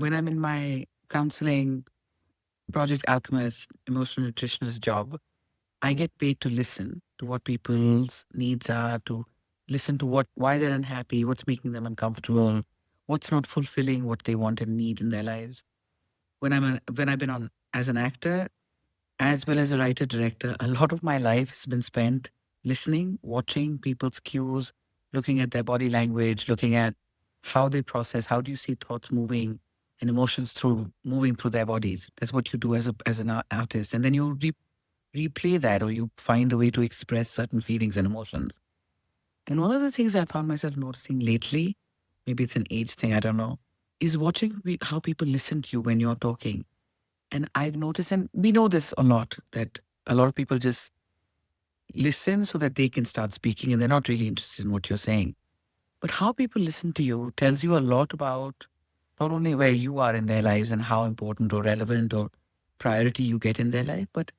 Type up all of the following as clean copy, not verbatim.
when I'm in my counseling, project alchemist, emotional nutritionist job, I get paid to listen to what people's needs are, to listen to why they're unhappy, what's making them uncomfortable, what's not fulfilling what they want and need in their lives. When I've been on as an actor, as well as a writer director, a lot of my life has been spent listening, watching people's cues, looking at their body language, looking at how they process, how do you see thoughts moving and emotions through moving through their bodies. That's what you do as an artist. And then you replay that, or you find a way to express certain feelings and emotions. And one of the things I found myself noticing lately, maybe it's an age thing, I don't know, is watching how people listen to you when you're talking. And I've noticed, and we know this a lot, that a lot of people just listen so that they can start speaking and they're not really interested in what you're saying. But how people listen to you tells you a lot about not only where you are in their lives and how important or relevant or priority you get in their life, but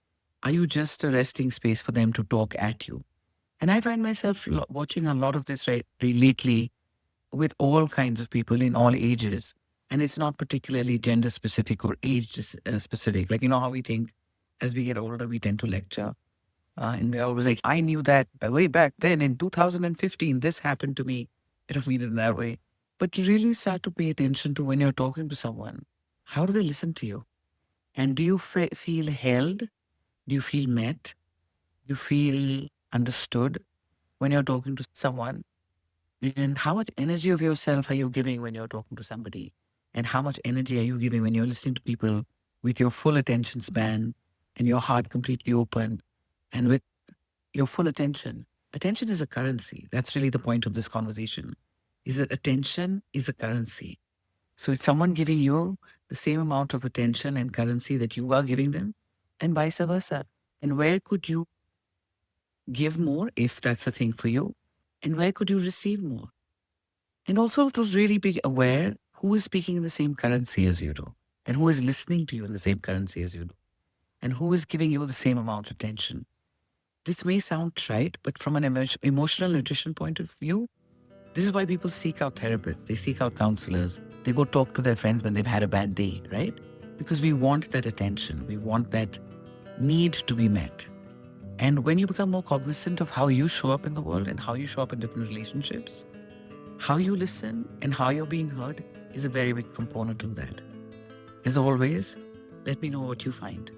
are you just a resting space for them to talk at you? And I find myself watching a lot of this lately with all kinds of people in all ages. And it's not particularly gender specific or age specific. Like, you know how we think as we get older, we tend to lecture. And we're always like, I knew that way back then in 2015, this happened to me. I don't mean it in that way. But you really start to pay attention to when you're talking to someone. How do they listen to you? And do you feel held? Do you feel met? Do you feel understood when you're talking to someone? And how much energy of yourself are you giving when you're talking to somebody? And how much energy are you giving when you're listening to people with your full attention span and your heart completely open and with your full attention? Attention is a currency. That's really the point of this conversation. Is that attention is a currency. So it's someone giving you the same amount of attention and currency that you are giving them, and vice versa. And where could you give more if that's a thing for you? And where could you receive more? And also to really be aware who is speaking in the same currency as you do, and who is listening to you in the same currency as you do, and who is giving you the same amount of attention. This may sound trite, but from an emotional nutrition point of view, this is why people seek out therapists, they seek out counselors, they go talk to their friends when they've had a bad day, right? Because we want that attention, we want that need to be met. And when you become more cognizant of how you show up in the world and how you show up in different relationships, how you listen and how you're being heard is a very big component of that. As always, let me know what you find.